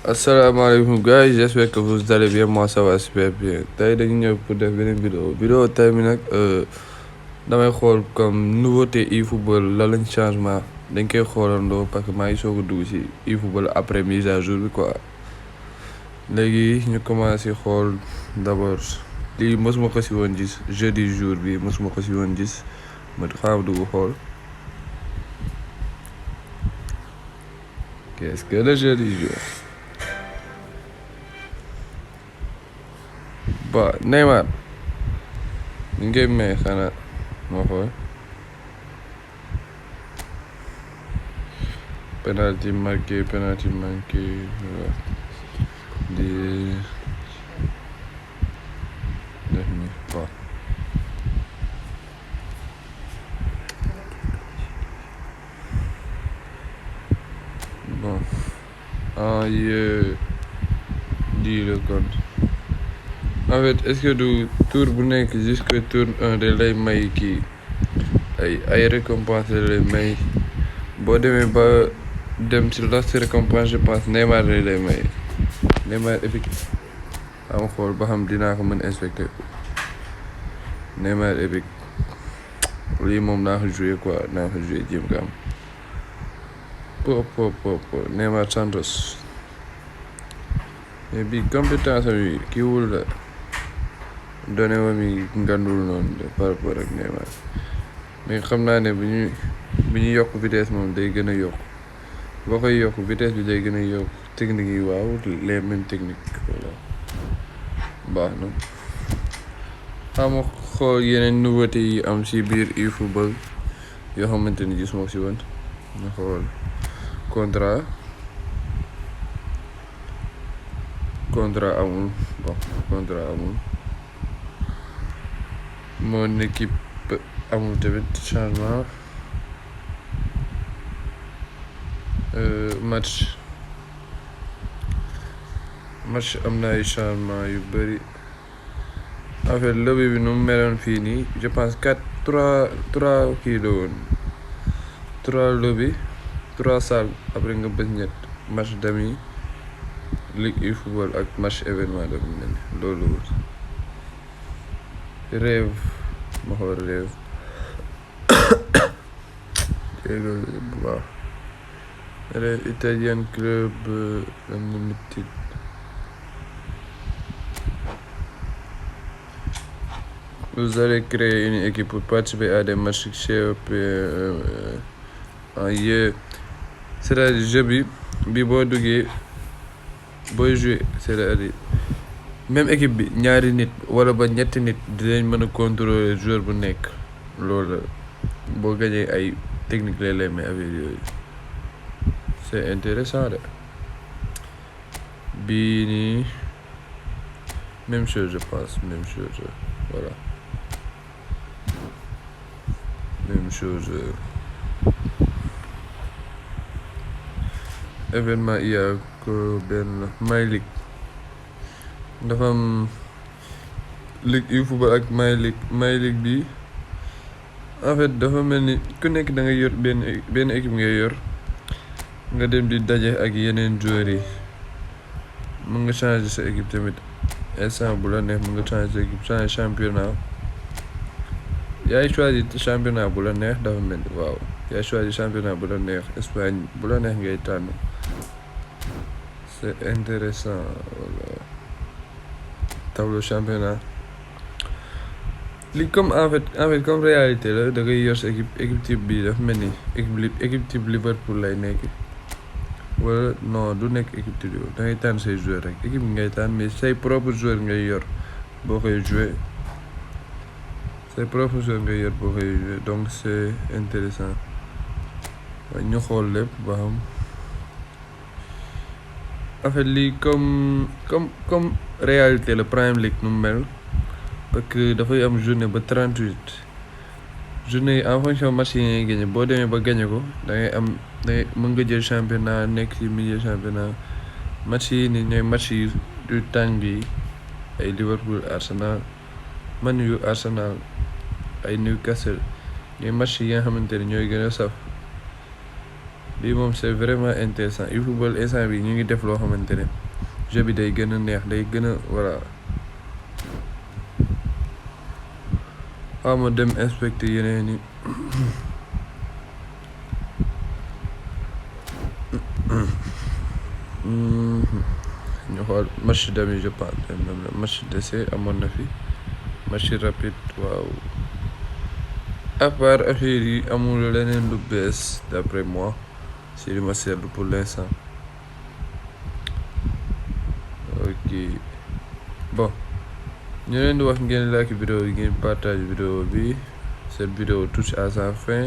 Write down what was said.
Asalaamaaleykum gars yi, j'espère que vous allez bien, moi ça va super bien. Tey dañu ñëw pour def beneen vidéo tey mi nag damay xool comme nouveauté efootball la lañ changement dañ koy xoolandoo parce que maa ngi soog a dugg ci efootball après mise à jour bi quoi. Léegi ñu commencé xool d'abord lii mosuma ko ci woon gis jeudi jour bi mosuma ko ci woon gis ma xaaral dugg xool. Qu'est-ce que le jeudi jour? Ba Neymar ñu ngi may xanaa moo xool penalty marqué di def ni bon di le compte en fait est-ce que du tour bu nekk jusque tour 1 de lay may kii ay récompense lay may boo demee ba dem ci last récompense je pense Neymar lay may Neymar épique am xool ba xam dinaa ko mën inspecter Neymar épique lii moom naa ko joué quoi naa ko joué jéem ko am po Neymar Santos mais bi compétence yi kii wul la donné wa mi ngandul noonu par rapport ak Neymar mais xam naa ne bu ñu yokk vitesse moom day gën a yokk boo koy yokk vitesse bi day gën a yokk technique yi waaw les mêmes techniques voilà baax na xama xool yeneen nouveauté yi am ci biir efootball yoo xamante ni gis moo ci woon nga xool contrat amul mon équipe amul tamit changement match am na ay changement yu bëri en fait lobby bi nu mu meloon fii nii je pense 3 kii la woon 3 lobby 3 salles après nga bës ñett match demi ligue efootball ak match événement dafa mel ni loolu rêve ma xool rêve loolu bu baax rêve italien club limited vous allez créer une équipe pour participer à des matchs COP en yeux c'est-à-dire jeu bi boo duggee booy jouer c'est-à-dire même équipe bi ñaari nit wala ba ñetti nit dinañ mën a contrôler joueur bu nekk loolu boo gañee ay technique lay may affaire yooyu c'est intéressant de bii nii même chose je pense voilà même chose événement il y a que benn My League dafa am ligue efootball ak My League bi en fait dafa mel ni ku nekk da nga yor benn équipe ngay yor nga dem di daje ak yeneen joueurs yi mën nga changer sa équipe tamit instant bu la neex mën nga changer sa équipe changer championnat yaay choisir championnat bu la neex dafa mel ni waaw yaay choisir championnat bu la neex Espagne bu la neex ngay tànn c'est intéressant voilà tableau championnat li comme en fait comme réalité la da ngay yor sa équipe type bi dafa mel ni équipe type Liverpool lay nekk wala non du nekk équipe type da ngay tànn say joueurs rek équipe bi ngay tànn mais say propre joueurs ngay yor boo koy jouer donc c'est intéressant ñu xool lépp ba xam en fait lii comme réalité la Premier League nu mel parce que dafay am journée ba 38 journée en fonction match yi ngay gagné boo demee ba gagné ko dangay mën nga jël championnat nekk ci milieu championnat match yi ni ñooy match yi du tàng yi ay Liverpool Arsenal Man U Arsenal ay Newcastle ñooy match yi nga xamante ne ñooy gën a saf lii moom c'est vraiment intéressant efootball instant bi ñu ngi def loo xamante ne jeu bi day gën a neex day gën a voilà xawma dem inspecter yeneen yi ñu xool match d'ami je pense même match d'essai amoon na fi match rapide waaw à part affaire yi amul leneen lu bees d'après moi si li ma seetlu pour l'instant. Ok bon ñu leen di wax ngeen like vidéo yi ngeen partage vidéo bi cette vidéo touche à sa fin.